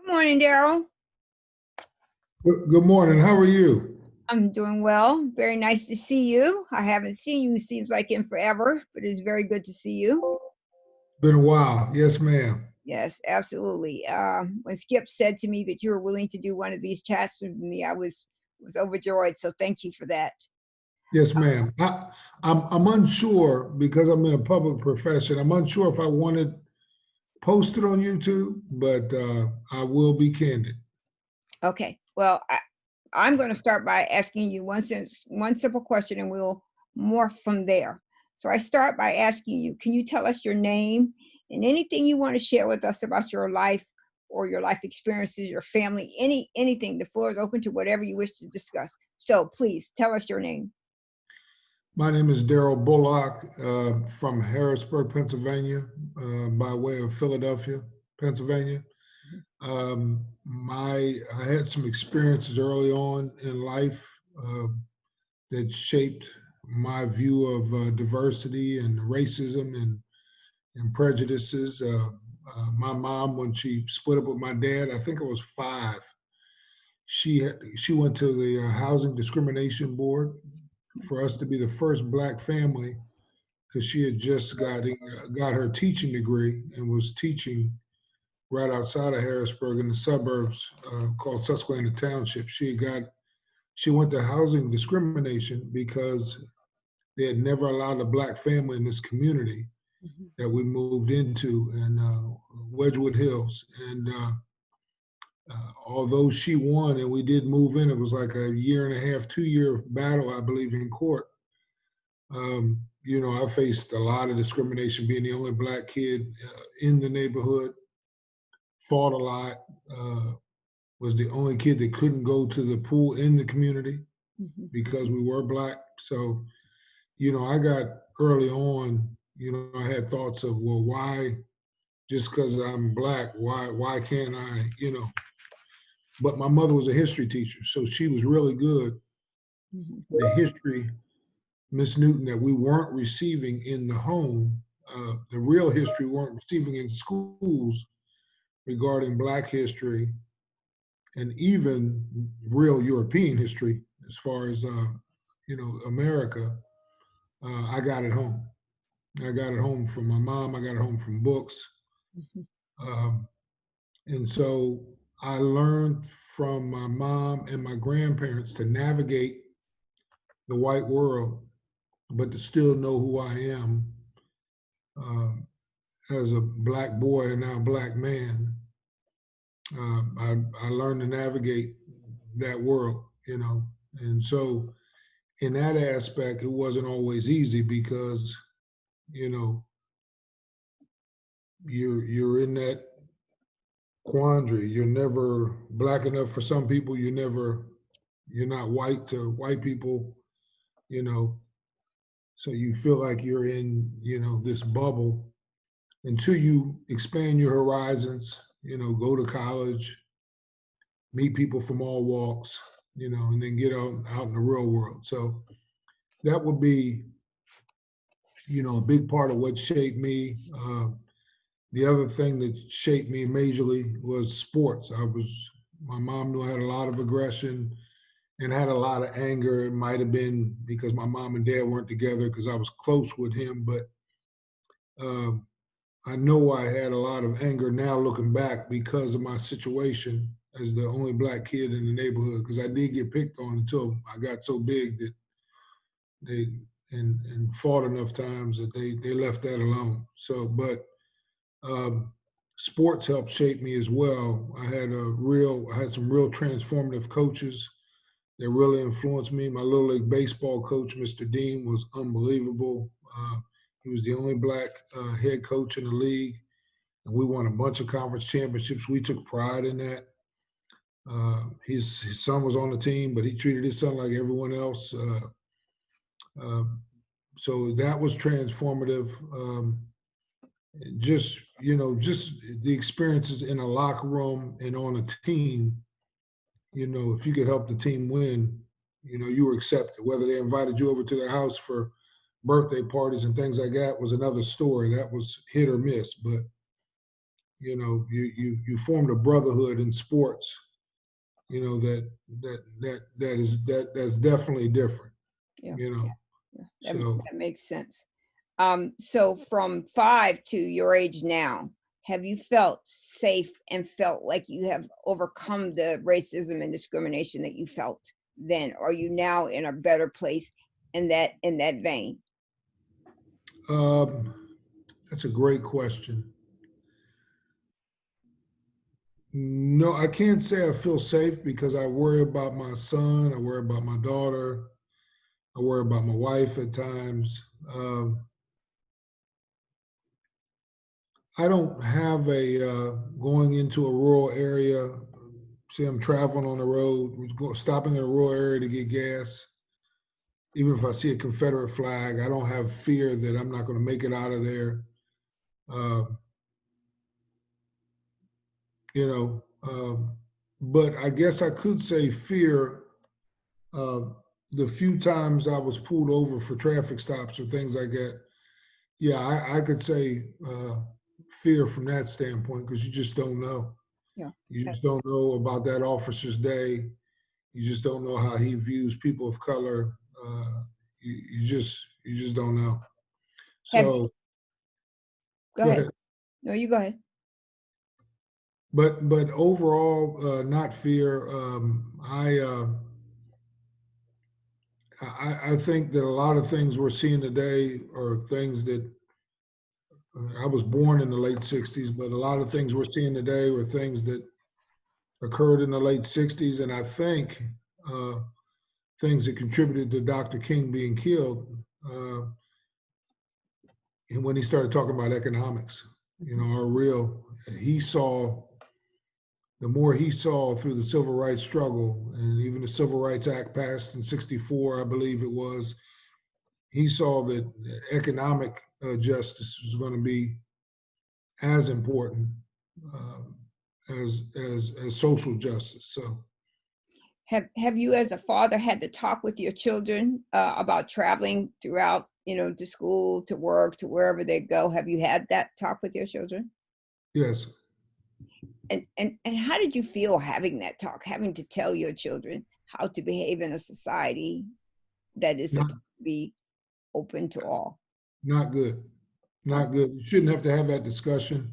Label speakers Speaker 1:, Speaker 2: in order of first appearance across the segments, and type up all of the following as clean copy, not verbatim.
Speaker 1: Good morning, Darryl.
Speaker 2: Good morning. How are you?
Speaker 1: I'm doing well. Very nice to see you. I haven't seen you, seems like in forever, but it's very good to see you.
Speaker 2: Been a while. Yes, ma'am.
Speaker 1: Yes, absolutely. When Skip said to me that you were willing to do one of these chats with me, I was overjoyed. So thank you for that.
Speaker 2: Yes, ma'am. I'm unsure because I'm in a public profession. I'm unsure if I want it posted on YouTube, but I will be candid.
Speaker 1: Okay. Well, I'm going to start by asking you one simple question, and we'll morph from there. So I start by asking you, can you tell us your name and anything you want to share with us about your life or your life experiences, your family, anything? The floor is open to whatever you wish to discuss. So please tell us your name.
Speaker 2: My name is Darryl Bullock from Harrisburg, Pennsylvania, by way of Philadelphia, Pennsylvania. I had some experiences early on in life that shaped my view of diversity and racism and prejudices. My mom, when she split up with my dad, I think I was 5. She went to the Housing Discrimination Board for us to be the first Black family because she had just got her teaching degree and was teaching right outside of Harrisburg in the suburbs called Susquehanna Township. She went to housing discrimination because they had never allowed a Black family in this community that we moved into in Wedgwood Hills. And although she won and we did move in, it was like a year and a half, 2-year battle, I believe, in court. I faced a lot of discrimination being the only Black kid in the neighborhood, fought a lot, was the only kid that couldn't go to the pool in the community because we were Black. So, I got early on, I had thoughts of, well, why, just because I'm Black, why can't I, But my mother was a history teacher, so she was really good. The history, Miss Newton, that we weren't receiving in the home, the real history we weren't receiving in schools regarding Black history and even real European history as far as, America, I got at home. I got it home from my mom. I got it home from books. Um, and so I learned from my mom and my grandparents to navigate the white world, but to still know who I am um, as a Black boy and now Black man. I learned to navigate that world, and so in that aspect, it wasn't always easy because, you know, you're in that quandary. You're never Black enough for some people. You're not white to white people, you know. So you feel like you're in, this bubble until you expand your horizons, go to college, meet people from all walks, and then get out in the real world. So that would be, a big part of what shaped me. The other thing that shaped me majorly was sports. My mom knew I had a lot of aggression and had a lot of anger. It might have been because my mom and dad weren't together because I was close with him, but um, I know I had a lot of anger now looking back because of my situation as the only Black kid in the neighborhood, because I did get picked on until I got so big that they and fought enough times that they left that alone. So, but um, sports helped shape me as well. I had some real transformative coaches that really influenced me. My little league baseball coach, Mr. Dean, was unbelievable. He was the only Black head coach in the league, and we won a bunch of conference championships. We took pride in that. His son was on the team, but he treated his son like everyone else. So that was transformative. Just the experiences in a locker room and on a team. If you could help the team win, you were accepted. Whether they invited you over to their house for birthday parties and things like that was another story. That was hit or miss. But, you formed a brotherhood in sports. That's definitely different.
Speaker 1: Yeah,
Speaker 2: You know,
Speaker 1: yeah,
Speaker 2: so
Speaker 1: that makes sense. So from 5 to your age now, have you felt safe and felt like you have overcome the racism and discrimination that you felt then? Or are you now in a better place in that vein?
Speaker 2: um, that's a great question. No, I can't say I feel safe because I worry about my son. I worry about my daughter. I worry about my wife at times. I don't have a going into a rural area. See, I'm traveling on the road, stopping in a rural area to get gas. Even if I see a Confederate flag, I don't have fear that I'm not going to make it out of there. Uh, you know, but I guess I could say fear. Uh, the few times I was pulled over for traffic stops or things like that, yeah, I could say fear from that standpoint because you just don't know.
Speaker 1: Yeah.
Speaker 2: You
Speaker 1: that-
Speaker 2: just don't know about that officer's day. You just don't know how he views people of color. You just don't know.
Speaker 1: Have
Speaker 2: So
Speaker 1: Go
Speaker 2: go
Speaker 1: ahead.
Speaker 2: ahead.
Speaker 1: No, you go ahead.
Speaker 2: But overall, not fear. I think that a lot of things we're seeing today are things that I was born in the late '60s, but a lot of things we're seeing today were things that occurred in the late '60s, and I think uh, things that contributed to Dr. King being killed. Uh, and when he started talking about economics, are real. He saw the more he saw through the civil rights struggle, and even the Civil Rights Act passed in '64, I believe it was. He saw that economic justice was going to be as important um, as social justice. So
Speaker 1: Have you as a father had to talk with your children about traveling throughout, to school, to work, to wherever they go? Have you had that talk with your children?
Speaker 2: yes,
Speaker 1: And how did you feel having that talk, having to tell your children how to behave in a society that is
Speaker 2: not
Speaker 1: supposed to be open to all?
Speaker 2: not good,
Speaker 1: Uh,
Speaker 2: not good. You shouldn't have to have that discussion.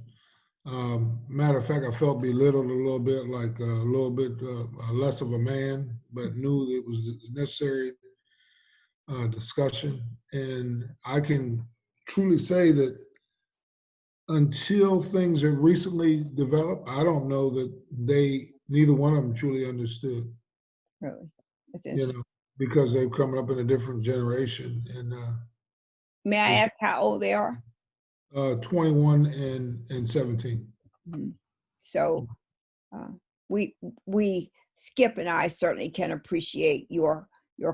Speaker 2: Matter of fact, I felt belittled a little bit, like a little bit less of a man, but knew that it was necessary discussion. And I can truly say that until things have recently developed, I don't know that neither one of them truly understood,
Speaker 1: really, that's
Speaker 2: you
Speaker 1: interesting.
Speaker 2: know, because they've come up in a different generation. And
Speaker 1: May I
Speaker 2: it's
Speaker 1: ask how old they are?
Speaker 2: 21 and 17.
Speaker 1: Mhm. So uh, we Skip and I certainly can appreciate your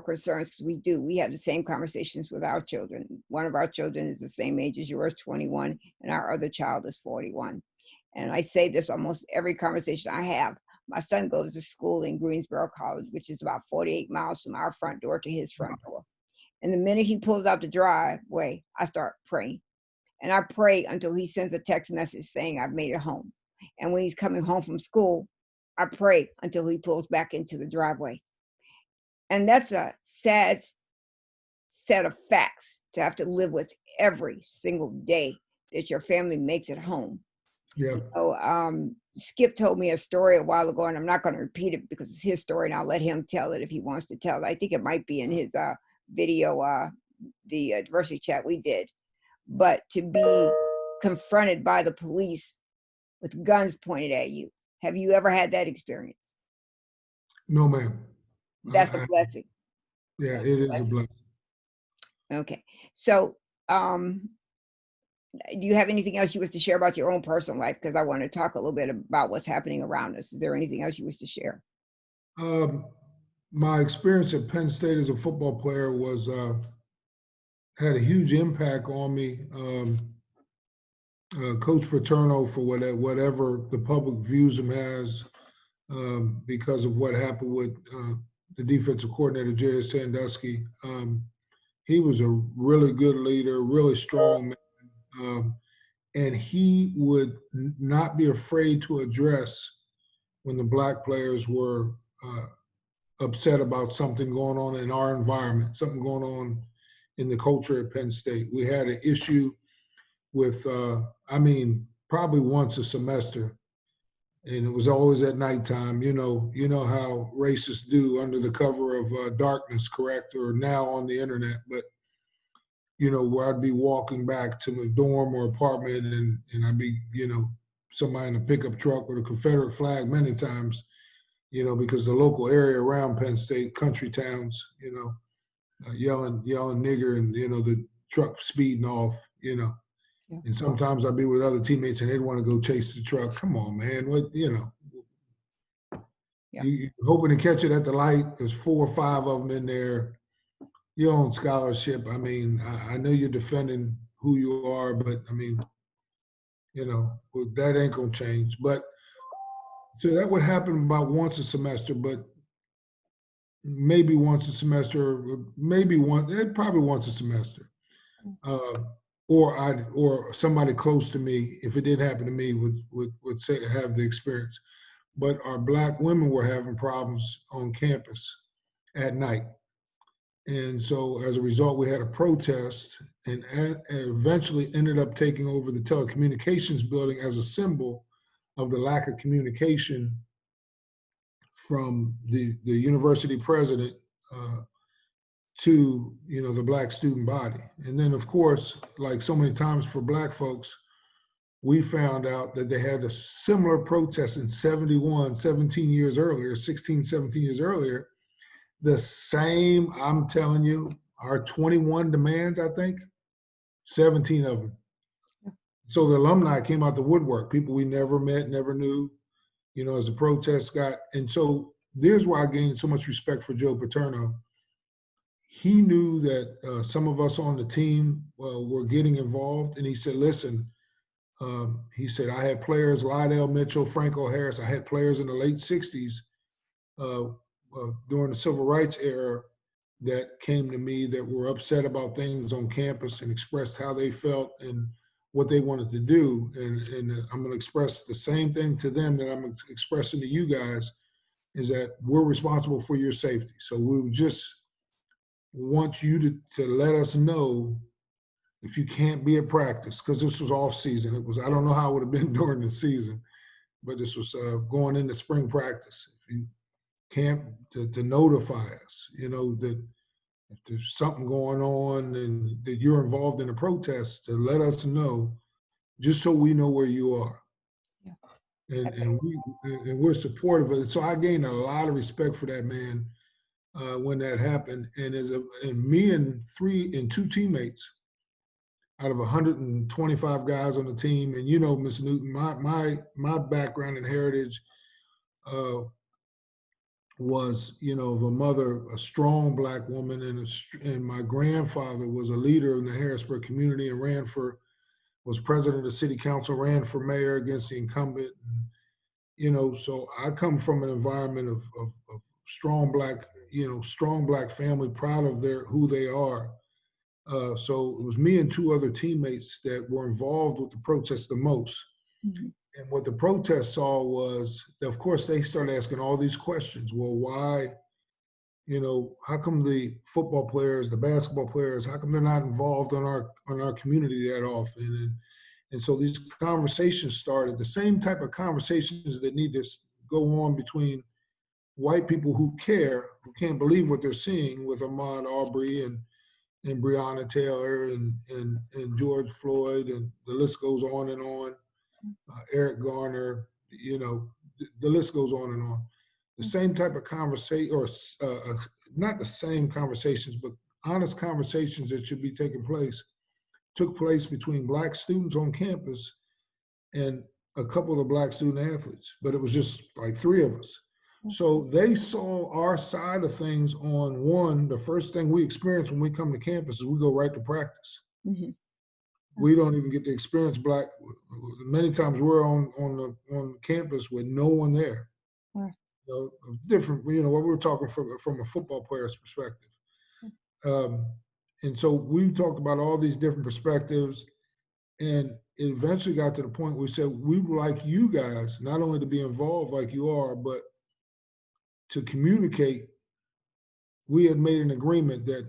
Speaker 1: concerns because we do. We have the same conversations with our children. One of our children is the same age as yours, 21, and our other child is 41. And I say this almost every conversation I have. My son goes to school in Greensboro College, which is about 48 miles from our front door to his front door. And the minute he pulls out the driveway, I start praying. And I pray until he sends a text message saying I've made it home. And when he's coming home from school, I pray until he pulls back into the driveway. And that's a sad set of facts to have to live with every single day that your family makes it home.
Speaker 2: Yeah,
Speaker 1: So Skip told me a story a while ago, and I'm not going to repeat it because it's his story, and I'll let him tell it if he wants to tell it. I think it might be in his video, the diversity chat we did. But to be confronted by the police with guns pointed at you, have you ever had that experience?
Speaker 2: no, ma'am.
Speaker 1: That's a blessing.
Speaker 2: Yeah,
Speaker 1: That's
Speaker 2: it
Speaker 1: a
Speaker 2: is a
Speaker 1: blessing.
Speaker 2: blessing.
Speaker 1: Okay. So, do you have anything else you wish to share about your own personal life? Because I want to talk a little bit about what's happening around us. Is there anything else you wish to share?
Speaker 2: Um, my experience at Penn State as a football player was had a huge impact on me. Coach Paterno, for whatever the public views him as, because of what happened with the defensive coordinator Jerry Sandusky. He was a really good leader, really strong man. and he would not be afraid to address when the black players were upset about something going on in our environment, something going on in the culture at Penn State. We had an issue with, probably once a semester, and it was always at nighttime. You know how racists do under the cover of darkness, correct? Or now on the internet, but where I'd be walking back to my dorm or apartment, and I'd be, somebody in a pickup truck with a Confederate flag many times, because the local area around Penn State, country towns, yelling nigger, and the truck speeding off,
Speaker 1: Yeah.
Speaker 2: and sometimes I'd be with other teammates and they'd want to go chase the truck. Come on, man, what
Speaker 1: Yeah.
Speaker 2: you hoping to catch it at the light. There's 4 or 5 of them in there. You're on scholarship. I mean, I know you're defending who you are, but I mean, that ain't gonna change. But so that would happen about once a semester, but maybe once a semester, probably once a semester. Or somebody close to me, if it did happen to me, would say have the experience. But our black women were having problems on campus at night. And so as a result, we had a protest and eventually ended up taking over the telecommunications building as a symbol of the lack of communication from the university president to the black student body. And then of course, like so many times for black folks, we found out that they had a similar protest in 71, 17 years earlier, 16, 17 years earlier. The same, I'm telling you, our 21 demands, I think, 17 of them. So the alumni came out the woodwork, people we never met, never knew, as the protests got. And so there's why I gained so much respect for Joe Paterno. He knew that some of us on the team were getting involved. And he said, listen, he said, I had players, Lydell Mitchell, Franco Harris, I had players in the late 60s during the civil rights era that came to me that were upset about things on campus and expressed how they felt and what they wanted to do. And I'm going to express the same thing to them that I'm expressing to you guys, is that we're responsible for your safety. So we just want you to let us know if you can't be at practice, because this was off season. I don't know how it would have been during the season, but this was going into spring practice. If you can't, to notify us, that if there's something going on and that you're involved in a protest, to let us know, just so we know where you are. Yeah. And we're supportive of it. So I gained a lot of respect for that man when that happened. And me and 2 teammates out of 125 guys on the team, and Ms. Newton, my background and heritage was, of a mother, a strong black woman, and my grandfather was a leader in the Harrisburg community and was president of the city council, ran for mayor against the incumbent. And, so I come from an environment of strong black, strong black family, proud of who they are. So it was me and 2 other teammates that were involved with the protest the most. Mm-hmm. And what the protest saw was, of course, they started asking all these questions. Well, why, how come the football players, the basketball players, how come they're not involved on our community that often? And so these conversations started, the same type of conversations that need to go on between white people who care, who can't believe what they're seeing with Ahmaud Arbery and Breonna Taylor and George Floyd, and the list goes on and on. Eric Garner, the list goes on and on. The same type of conversation, or not the same conversations, but honest conversations that should be taking place, took place between black students on campus and a couple of black student athletes, but it was just like 3 of us. So they saw our side of things on the first thing we experience when we come to campus is we go right to practice. Mm-hmm. We don't even get to experience black. Many times we're on campus with no one there. Right. Different, what we're talking from a football player's perspective. And so we talked about all these different perspectives. And it eventually got to the point where we said, we would like you guys not only to be involved like you are, but to communicate. We had made an agreement that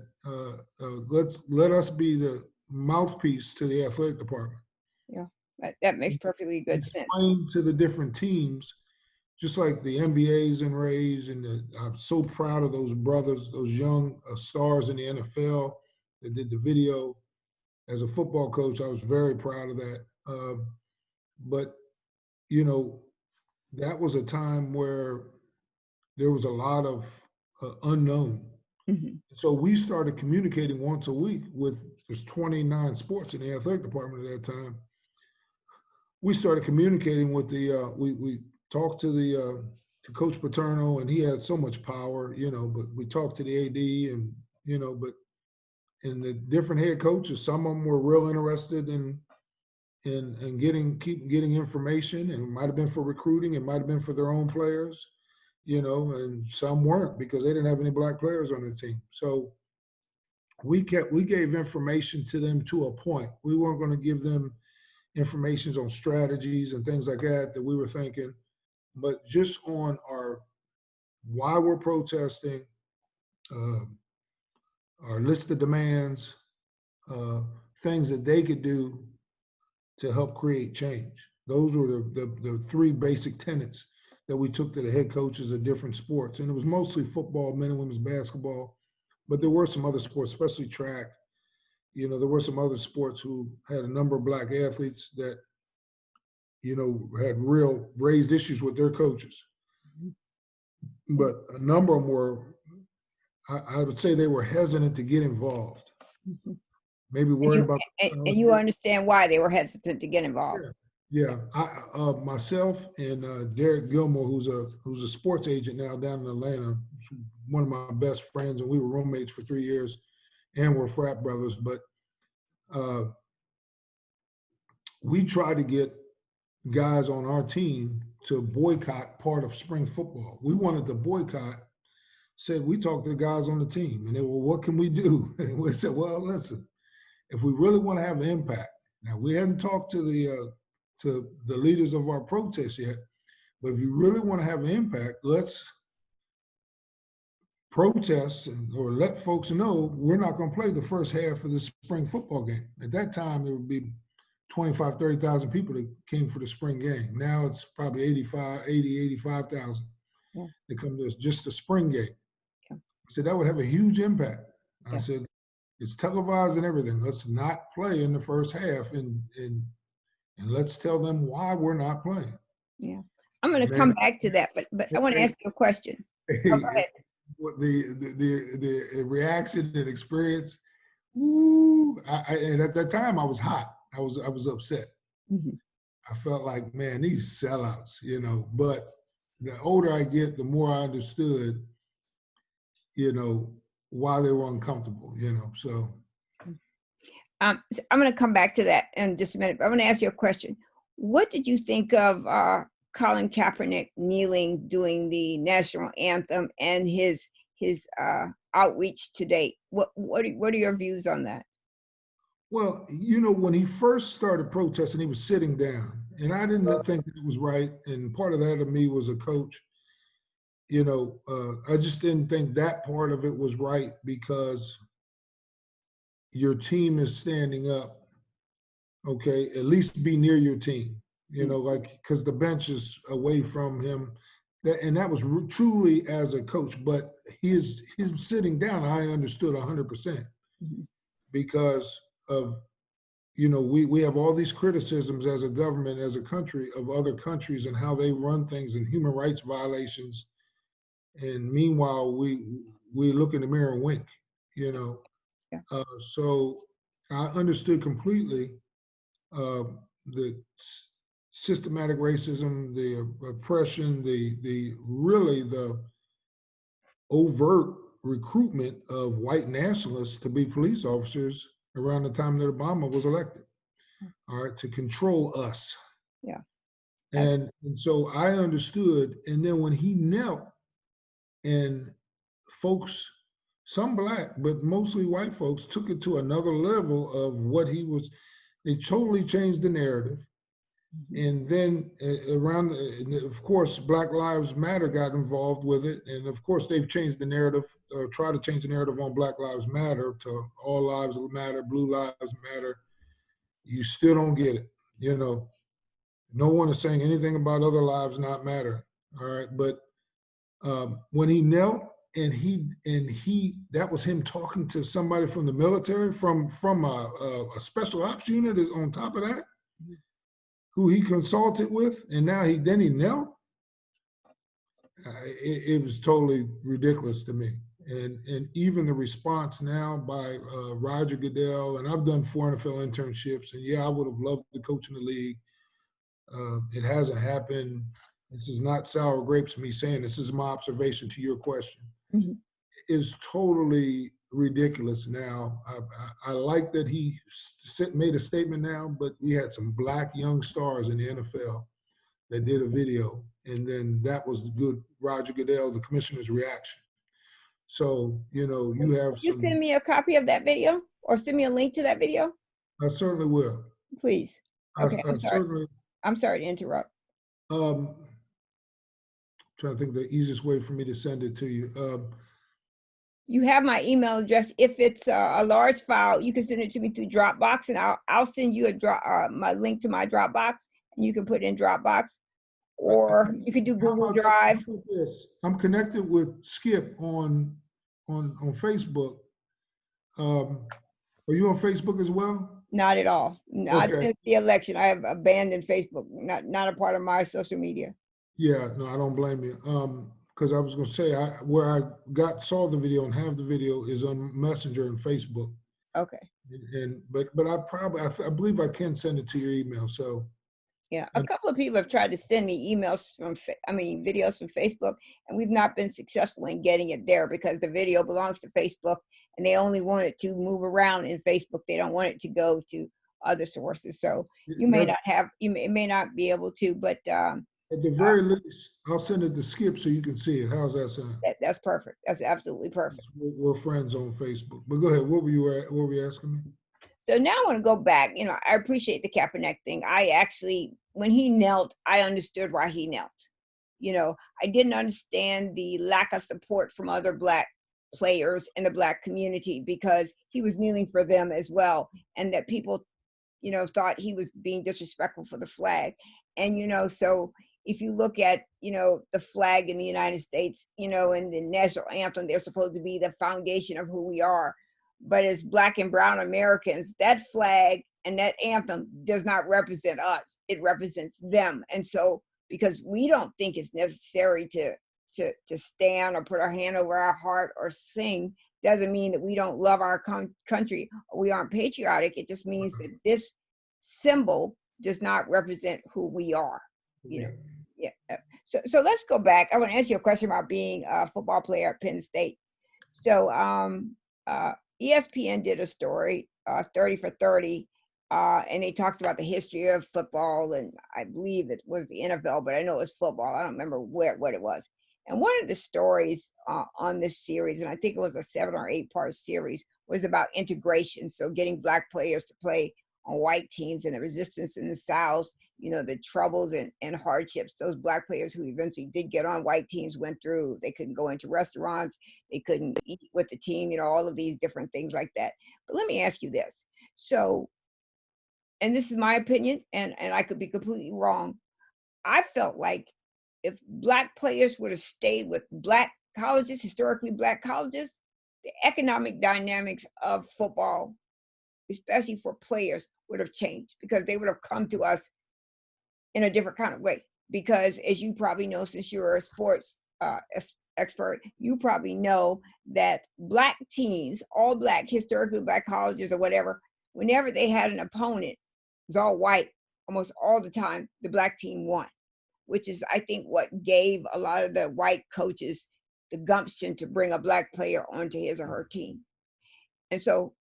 Speaker 2: let us be the mouthpiece to the athletic department.
Speaker 1: Yeah, that makes perfectly good sense.
Speaker 2: Explain to the different teams, just like the NBA's and Rays, and I'm so proud of those brothers, those young stars in the NFL that did the video. As a football coach, I was very proud of that. But you know, that was a time where there was a lot of unknown.
Speaker 1: Mhm.
Speaker 2: So we started communicating once a week with there's 29 sports in the athletic department at that time. We started communicating with we talked to Coach Paterno, and he had so much power, but we talked to the AD, and but and the different head coaches, some of them were real interested in keep getting information, and it might have been for recruiting, it might have been for their own players, and some weren't because they didn't have any black players on their team. So we gave information to them to a point. We weren't going to give them information on strategies and things like that we were thinking, but just on why we're protesting, um, our list of demands, uh, things that they could do to help create change. Those were the three basic tenets that we took to the head coaches of different sports. And it was mostly football, men and women's basketball, but there were some other sports, especially track. There were some other sports who had a number of black athletes that, had real raised issues with their coaches. But a number of them were, I would say they were hesitant to get involved.
Speaker 1: Mhm.
Speaker 2: Maybe
Speaker 1: And
Speaker 2: worried
Speaker 1: you
Speaker 2: about
Speaker 1: and you understand why they were hesitant to get involved.
Speaker 2: Yeah. Myself and Derek Gilmore, who's a sports agent now down in Atlanta, one of my best friends, and we were roommates for 3 years, and we're frat brothers. But uh, we tried to get guys on our team to boycott part of spring football. We wanted to boycott. Said we talked to the guys on the team, and they were, what can we do? And we said, well, listen, if we really want to have an impact. Now we hadn't talked to the leaders of our protest yet, but if you really want to have an impact, let's protest or let folks know we're not going to play the first half of the spring football game. At that time, there would be 25, 30,000 people that came for the spring game. Now it's probably 85,000
Speaker 1: Yeah.
Speaker 2: that come to just the spring game.
Speaker 1: Yeah.
Speaker 2: I said that would have a huge impact. I
Speaker 1: Yeah.
Speaker 2: said, it's televised and everything. Let's not play in the first half and let's tell them why we're not playing.
Speaker 1: Yeah. I'm going to
Speaker 2: Man,
Speaker 1: come back to that, but I want to ask you a question. Oh, go ahead.
Speaker 2: what the reaction and experience. Ooh, and at that time I was hot. I was upset.
Speaker 1: Mhm.
Speaker 2: I felt like, man, these sellouts, But the older I get, the more I understood, why they were uncomfortable. So
Speaker 1: So I'm going to come back to that in just a minute. But I want to ask you a question. What did you think of Colin Kaepernick kneeling, doing the national anthem, and his outreach to date? What are your views on that?
Speaker 2: Well, when he first started protesting, he was sitting down, and I didn't think it was right. And part of that of me was a coach. I just didn't think that part of it was right because your team is standing up. Okay, at least be near your team. Like because the bench is away from him. That was truly as a coach, but his sitting down, I understood 100%
Speaker 1: Mhm.
Speaker 2: because of we have all these criticisms as a government, as a country, of other countries and how they run things and human rights violations, and meanwhile we look in the mirror and wink.
Speaker 1: Yeah.
Speaker 2: So I understood completely uh, the systematic racism, the oppression, the really the overt recruitment of white nationalists to be police officers around the time that Obama was elected. All right, to control us.
Speaker 1: Yeah.
Speaker 2: And so I understood. And then when he knelt and folks, some black, but mostly white folks, took it to another level of what he was. They totally changed the narrative. And then of course, Black Lives Matter got involved with it. And of course, they've changed the narrative, try to change the narrative on Black Lives Matter to all lives matter, blue lives matter. You still don't get it. You know, no one is saying anything about other lives not mattering. All right. But when he knelt and that was him talking to somebody from the military, from a special ops unit on top of that, who he consulted with, and now he knelt. It was totally ridiculous to me. And even the response now by Roger Goodell, and I've done 4 NFL internships, and yeah, I would have loved to coach in the league. It hasn't happened. This is not sour grapes, me saying this is my observation to your question. Mm-hmm. Is totally ridiculous now. I like that he made a statement now, but we had some black young stars in the NFL that did a video, and then that was the good Roger Goodell, the commissioner's reaction. So, you know, you have
Speaker 1: you send me a copy of that video or send me a link to that video?
Speaker 2: I certainly will.
Speaker 1: Please. Okay, I'm sorry to interrupt.
Speaker 2: Trying to think of the easiest way for me to send it to you.
Speaker 1: You have my email address. If it's a large file, you can send it to me through Dropbox, and I'll send you my link to my Dropbox, and you can put it in Dropbox, or you could do Google Drive.
Speaker 2: I'm connected with Skip on Facebook. Are you on Facebook as well?
Speaker 1: Not at all. Not since the election. I have abandoned Facebook. Not a part of my social media.
Speaker 2: Yeah, no, I don't blame you. Because I was going to say, where I saw the video and have the video is on Messenger and Facebook.
Speaker 1: Okay.
Speaker 2: But I believe I can send it to your email. So.
Speaker 1: Yeah, a couple of people have tried to send me emails videos from Facebook, and we've not been successful in getting it there because the video belongs to Facebook, and they only want it to move around in Facebook. They don't want it to go to other sources. So you may not be able to, but
Speaker 2: at the very least, I'll send it to Skip so you can see it. How's that sound?
Speaker 1: That's perfect. That's absolutely perfect.
Speaker 2: We're friends on Facebook. But go ahead. What were you asking me?
Speaker 1: So now I want to go back. You know, I appreciate the Kaepernick thing. I actually, when he knelt, I understood why he knelt. You know, I didn't understand the lack of support from other Black players in the Black community because he was kneeling for them as well. And that people, you know, thought he was being disrespectful for the flag. And, you know, so if you look at, you know, the flag in the United States, you know, and the national anthem, they're supposed to be the foundation of who we are. But as Black and brown Americans, that flag and that anthem does not represent us. It represents them. And so because we don't think it's necessary to stand or put our hand over our heart or sing, doesn't mean that we don't love our country or we aren't patriotic. It just means that this symbol does not represent who we are, you know. Yeah. So let's go back. I want to ask you a question about being a football player at Penn State. So ESPN did a story, 30 for 30, and they talked about the history of football, and I believe it was the NFL, but I know it was football. I don't remember what it was. And one of the stories on this series, and I think it was a 7 or 8 part series, was about integration. So getting Black players to play on white teams and the resistance in the South, you know, the troubles and hardships those Black players who eventually did get on white teams went through. They couldn't go into restaurants, they couldn't eat with the team, you know, all of these different things like that. But let me ask you this. So, and this is my opinion, and I could be completely wrong. I felt like if Black players would have stayed with Black colleges, historically Black colleges, the economic dynamics of football, especially for players, would have changed because they would have come to us in a different kind of way. Because as you probably know, since you're a sports expert, you probably know that Black teams, all Black, historically Black colleges or whatever, whenever they had an opponent, it was all white, almost all the time, the Black team won, which is, I think, what gave a lot of the white coaches the gumption to bring a Black player onto his or her team. And so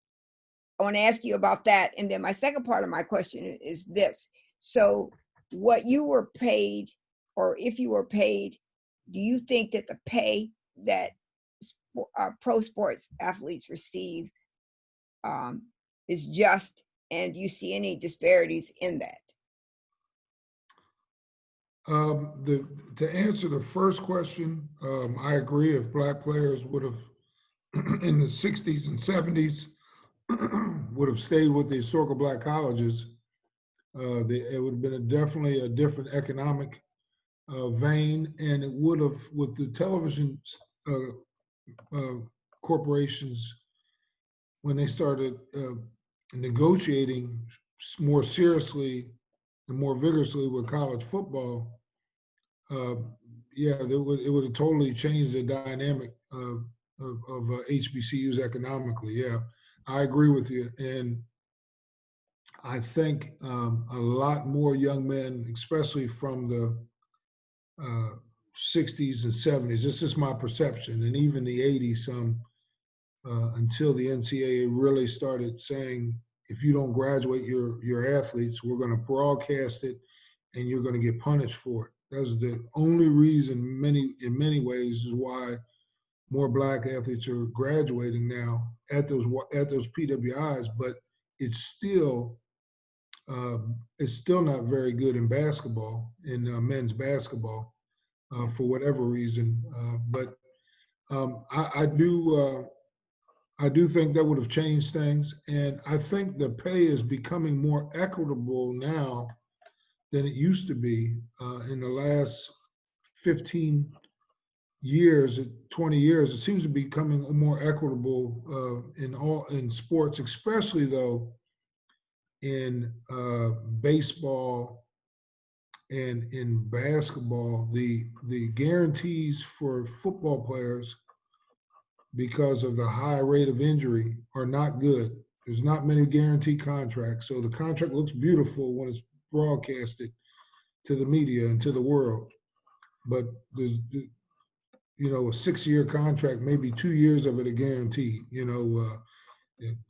Speaker 1: I want to ask you about that. And then my second part of my question is this. So what you were paid, or if you were paid, do you think that the pay that pro sports athletes receive is just And do you see any disparities in that?
Speaker 2: To answer the first question, I agree. If black players would have in the 60s and 70s would have stayed with the historical black colleges, it would have been definitely a different economic vein, and it would have, with the television corporations, when they started negotiating more seriously and more vigorously with college football, yeah, it would have totally changed the dynamic of HBCUs economically. Yeah, I agree with you, and I think a lot more young men, especially from the 60s and 70s, this is my perception, and even the 80s, some until the NCAA really started saying, if you don't graduate your athletes, we're going to broadcast it, and you're going to get punished for it. That's the only reason, in many ways, is why more black athletes are graduating now at those PWIs. But it's still not very good in basketball, in men's basketball, for whatever reason. But I do. I do think that would have changed things, and I think the pay is becoming more equitable now than it used to be in the last 15 years, 20 years. It seems to be becoming more equitable in sports, especially though in baseball and in basketball. The guarantees for football players, because of the high rate of injury, are not good. There's not many guaranteed contracts, so the contract looks beautiful when it's broadcasted to the media and to the world. But there's, a 6-year contract, maybe 2 years of it are guaranteed.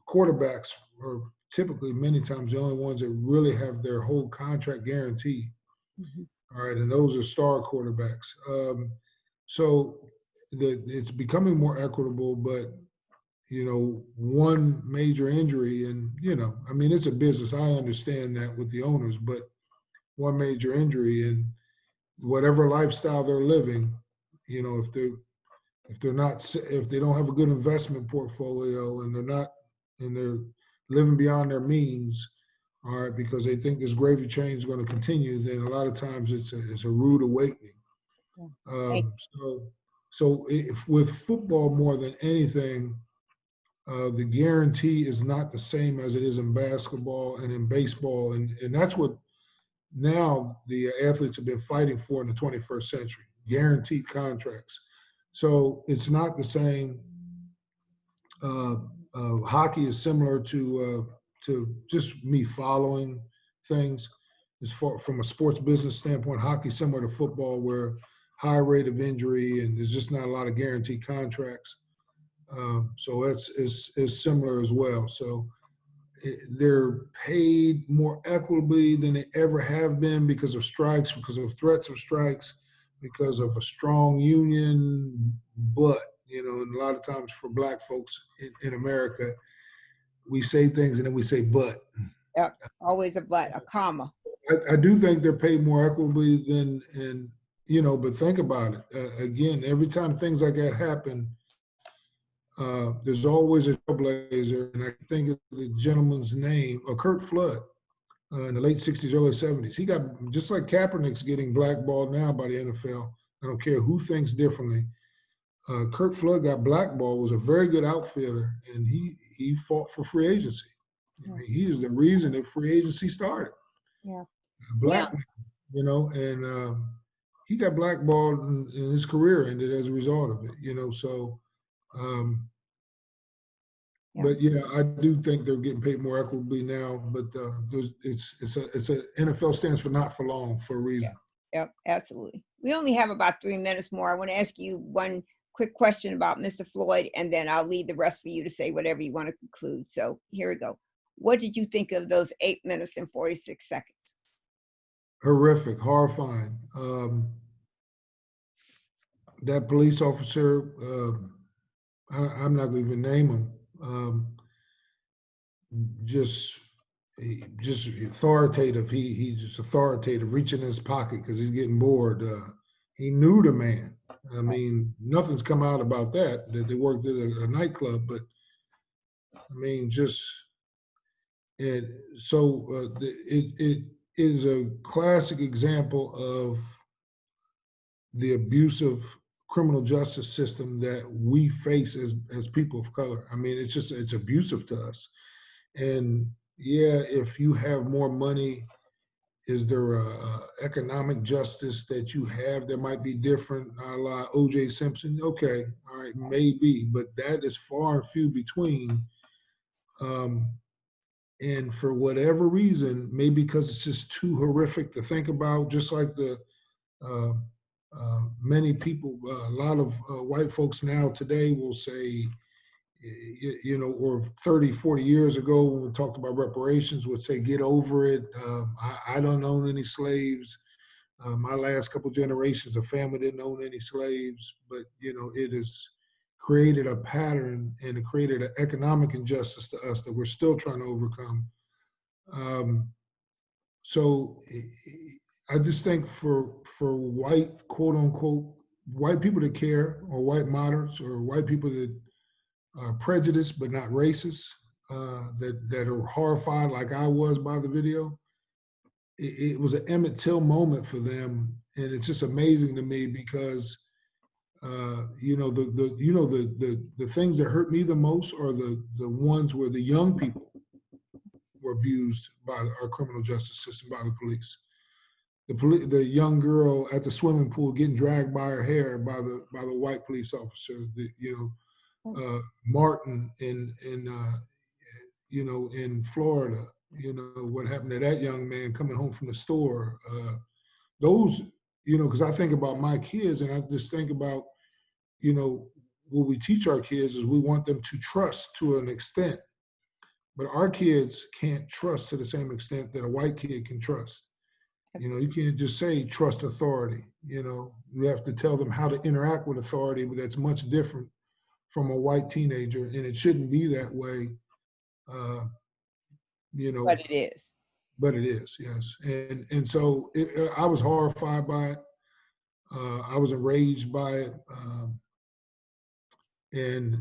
Speaker 2: Quarterbacks are typically many times the only ones that really have their whole contract guaranteed.
Speaker 1: Mm-hmm.
Speaker 2: All right, and those are star quarterbacks. So it's becoming more equitable, but one major injury, and I mean, it's a business. I understand that with the owners, but one major injury and whatever lifestyle they're living, if they don't have a good investment portfolio, and they're living beyond their means, all right, because they think this gravy train is going to continue, then a lot of times it's a rude awakening. So if with football more than anything, the guarantee is not the same as it is in basketball and in baseball, and that's what now the athletes have been fighting for in the 21st century: guaranteed contracts. So it's not the same. Hockey is similar to just me following things. From a sports business standpoint, hockey is similar to football, where high rate of injury and there's just not a lot of guaranteed contracts. So it's similar as well. So they're paid more equitably than they ever have been because of strikes, because of threats of strikes, because of a strong union. But, and a lot of times for black folks in America, we say things and then we say but.
Speaker 1: Yep, always a but, a comma.
Speaker 2: I do think they're paid more equitably but think about it. Again, every time things like that happen, there's always a trailblazer, and I think of the gentleman's name, Kurt Flood, in the late 60s, early 70s. He got, just like Kaepernick's getting blackballed now by the NFL, I don't care who thinks differently. Kurt Flood got blackballed, was a very good outfielder, and he fought for free agency. I mean, he is the reason that free agency started.
Speaker 1: Yeah.
Speaker 2: Black man, and he got blackballed, and his career ended as a result of it, so. But yeah, I do think they're getting paid more equitably now. But it's a NFL stands for not for long, for a reason.
Speaker 1: Yep, absolutely. We only have about 3 minutes more. I want to ask you one quick question about Mr. Floyd, and then I'll leave the rest for you to say whatever you want to conclude. So here we go. What did you think of those 8 minutes and 46 seconds?
Speaker 2: Horrific, horrifying. That police officer, I'm not going to even name him. Just just authoritative. He's just authoritative, reaching in his pocket because he's getting bored. He knew the man. I mean, nothing's come out about that they worked at a nightclub, but I mean, just and so it is a classic example of the abusive criminal justice system that we face as people of color. I mean, it's abusive to us. And yeah, if you have more money, is there a economic justice that you have that might be different, a la O.J. Simpson? Okay, all right, maybe, but that is far and few between. Um, and for whatever reason, maybe because it's just too horrific to think about, just like the uh, many people, a lot of white folks now today will say, you know, or 30, 40 years ago when we talked about reparations would say, get over it. I don't own any slaves. My last couple generations of family didn't own any slaves, but you know, it has created a pattern and it created an economic injustice to us that we're still trying to overcome. Um, so I just think for white, quote unquote, white people that care, or white moderates, or white people that are prejudiced but not racist, that are horrified like I was by the video. It was an Emmett Till moment for them, and it's just amazing to me because you know the things that hurt me the most are the ones where the young people were abused by our criminal justice system, by the police. The young girl at the swimming pool getting dragged by her hair by the white police officer. Martin in you know, in Florida. You know what happened to that young man coming home from the store. Those, you know, because I think about my kids and I just think about, you know, what we teach our kids is we want them to trust to an extent, but our kids can't trust to the same extent that a white kid can trust. You know, you can't just say trust authority. You know, you have to tell them how to interact with authority, but that's much different from a white teenager, and it shouldn't be that way. Uh, you
Speaker 1: But
Speaker 2: know,
Speaker 1: it is.
Speaker 2: but it is, yes. And so I was horrified by it. I was enraged by it, and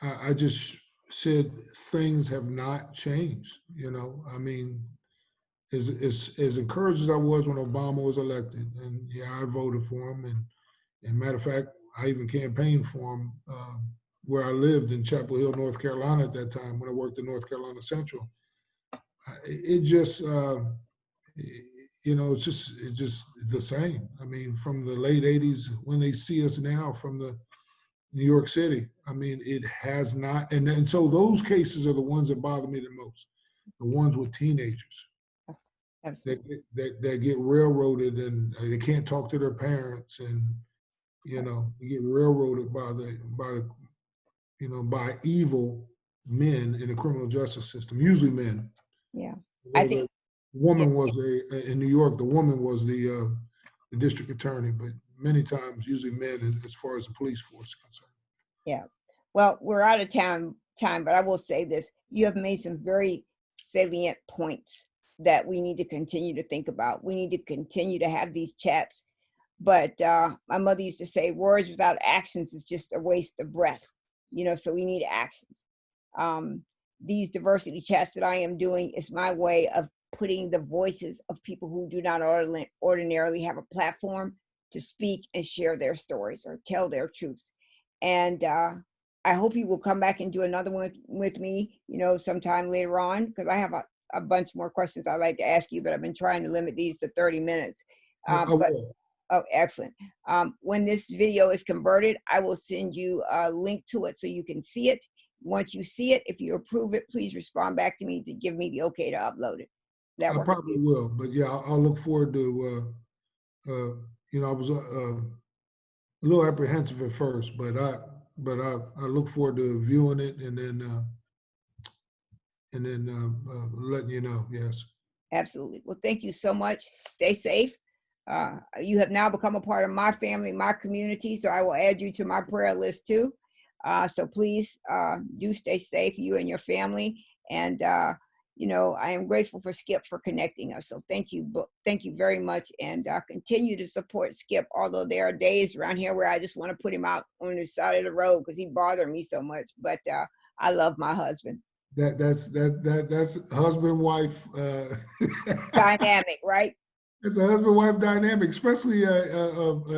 Speaker 2: I just said things have not changed. You know, I mean, as encouraged as I was when Obama was elected, and yeah, I voted for him, and matter of fact, I even campaigned for him where I lived in Chapel Hill, North Carolina at that time when I worked in North Carolina Central. It just you know, it's just the same. I mean, from the late '80s when they see us now from the New York City, I mean, it has not. And so those cases are the ones that bother me the most, the ones with teenagers
Speaker 1: Absolutely.
Speaker 2: that get railroaded and they can't talk to their parents, and you know, you get railroaded by you know, by evil men in the criminal justice system, usually men.
Speaker 1: Yeah. I
Speaker 2: Although
Speaker 1: think,
Speaker 2: the
Speaker 1: yeah,
Speaker 2: woman was in New York, the woman was the district attorney, but many times, usually men, as far as the police force is concerned.
Speaker 1: yeah. Well, we're out of time, but I will say this. You have made some very salient points that we need to continue to think about. We need to continue to have these chats. But my mother used to say, words without actions is just a waste of breath. You know, so we need actions. Um, these diversity chats that I am doing is my way of putting the voices of people who do not ordinarily have a platform to speak and share their stories or tell their truths. And I hope you will come back and do another one with me, you know, sometime later on, because I have a bunch more questions I'd like to ask you, but I've been trying to limit these to 30 minutes.
Speaker 2: I
Speaker 1: But
Speaker 2: will.
Speaker 1: oh, excellent. When this video is converted, I will send you a link to it so you can see it. Once you see it, if you approve it, please respond back to me to give me the okay to upload it. That
Speaker 2: I
Speaker 1: works.
Speaker 2: probably will, but yeah, I'll look forward to. You know, I was a little apprehensive at first, but I look forward to viewing it and then letting you know. Yes.
Speaker 1: Absolutely. Well, thank you so much. Stay safe. You have now become a part of my family, my community, so I will add you to my prayer list too. So please do stay safe, you and your family. And I am grateful for Skip for connecting us. So thank you very much, and continue to support Skip. Although there are days around here where I just want to put him out on the side of the road because he bothered me so much. But I love my husband.
Speaker 2: That's husband wife.
Speaker 1: Dynamic, right?
Speaker 2: It's a husband wife dynamic, especially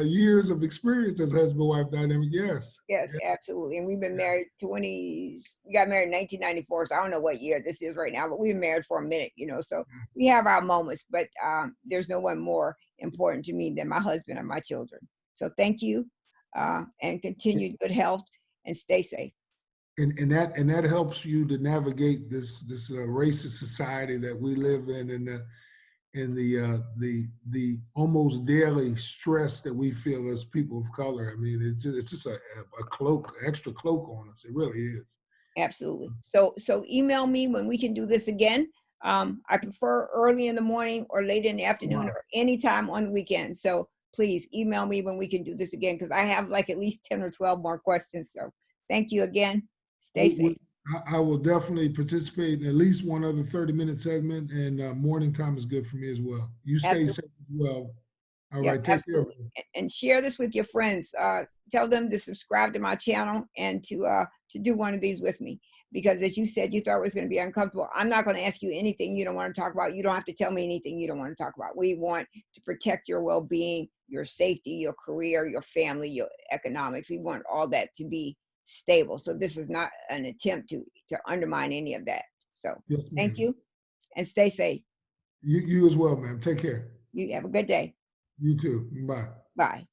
Speaker 2: years of experience as husband wife dynamic. Yes.
Speaker 1: Yes, absolutely. And we've been married we got married in 1994. So I don't know what year this is right now, but we've been married for a minute, so we have our moments, but there's no one more important to me than my husband and my children. So thank you, and continued good health, and stay safe.
Speaker 2: And that helps you to navigate this racist society that we live in, and the almost daily stress that we feel as people of color. I mean, it's just a cloak, extra cloak on us. It really is.
Speaker 1: Absolutely. So email me when we can do this again. I prefer early in the morning or late in the afternoon or anytime on the weekend. So please email me when we can do this again, because I have like at least 10 or 12 more questions. So thank you again. Stay safe.
Speaker 2: I will definitely participate in at least one other 30-minute segment, and morning time is good for me as well. You stay safe as well. All right, take care.
Speaker 1: And share this with your friends. Tell them to subscribe to my channel and to do one of these with me. Because as you said, you thought it was going to be uncomfortable. I'm not going to ask you anything you don't want to talk about. You don't have to tell me anything you don't want to talk about. We want to protect your well-being, your safety, your career, your family, your economics. We want all that to be stable. So this is not an attempt to undermine any of that. So yes, thank you, and stay safe.
Speaker 2: You as well, ma'am. Take care.
Speaker 1: You have a good day.
Speaker 2: You too. Bye.
Speaker 1: Bye.